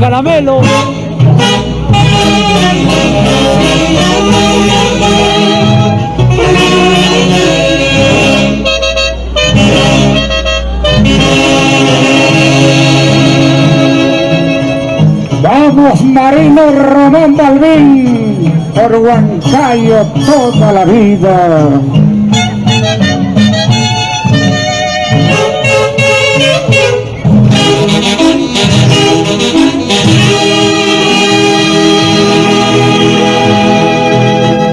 caramelo. Vamos Marino Ramón Balbín, por Huancayo toda la vida.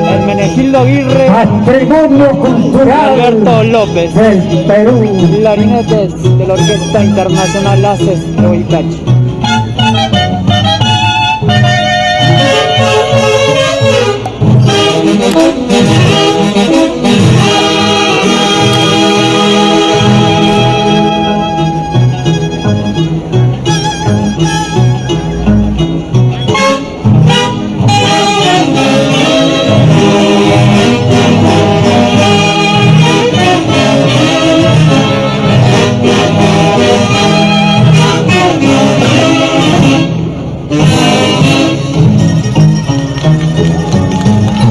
Hermenegildo Aguirre, Patrimonio Cultural Alberto López, del Perú. clarinetes de la Orquesta Internacional Haces de Huaycachi.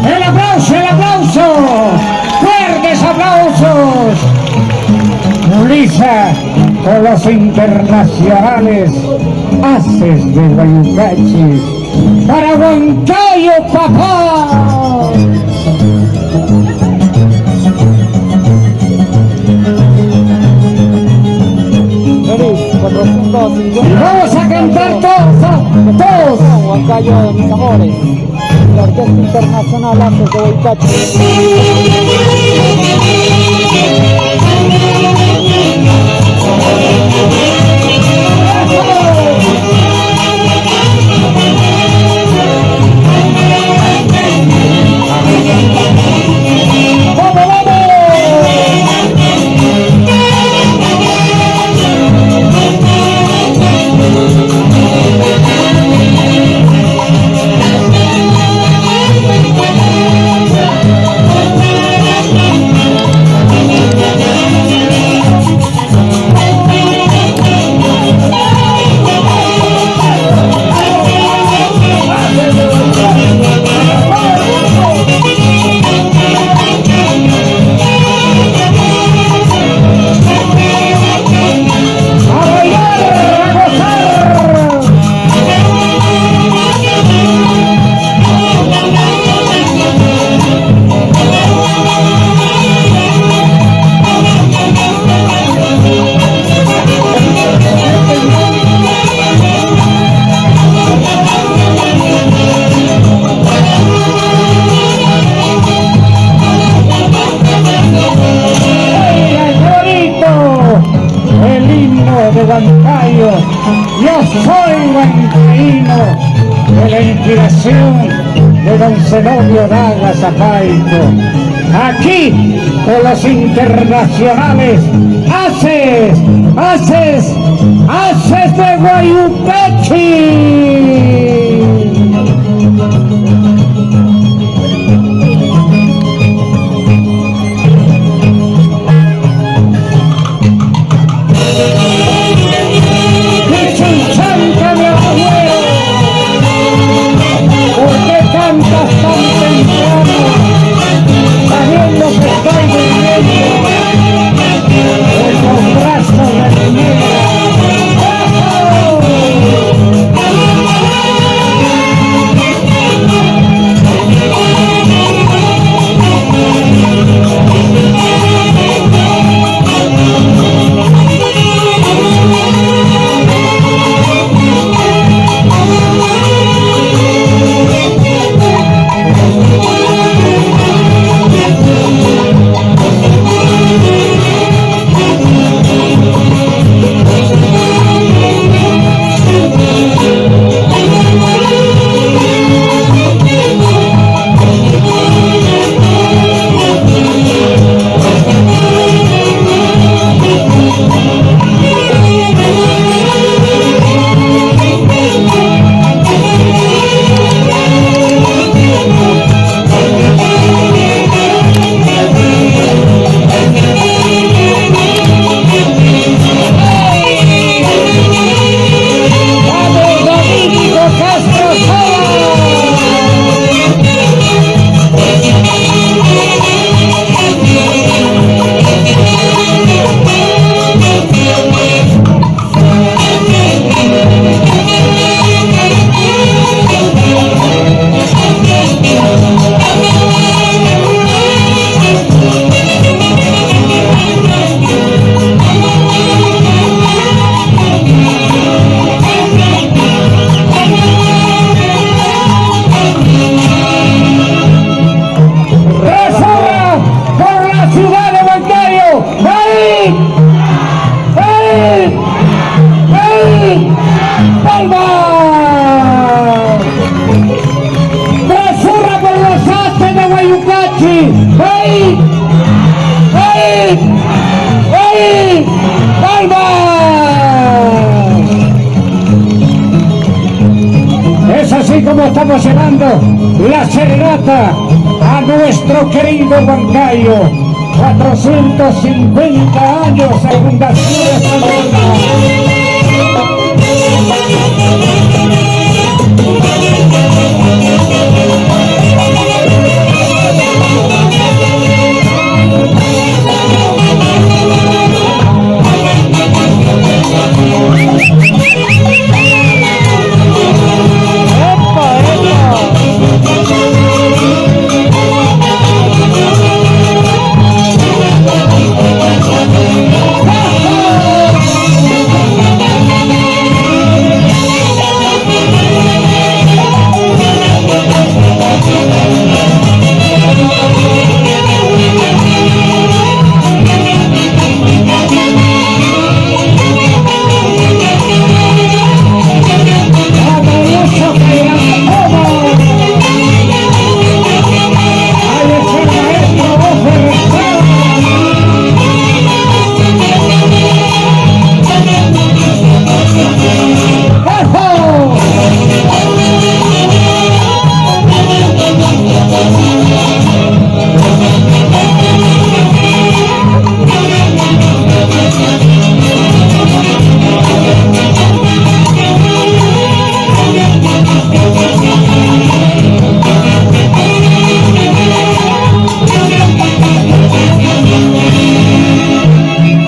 El aplauso, fuertes aplausos. Ulisa con los internacionales Haces de Huaycachi. Para Huancayo, papá. Feliz 450. Vamos a cantar todos. Huancayo de mis amores. La Orquesta Internacional Haces de Huaycachi. de Huancayo. Yo soy huancaíno de la inspiración de don Zenobio Daga Zapaico. Aquí con los internacionales Haces de Huaycachi. ¡Ahí! ¡Ahí! ¡Ahí! ¡Palmas! Es así como estamos llevando la serenata a nuestro querido Huancayo. 450 años de fundación española.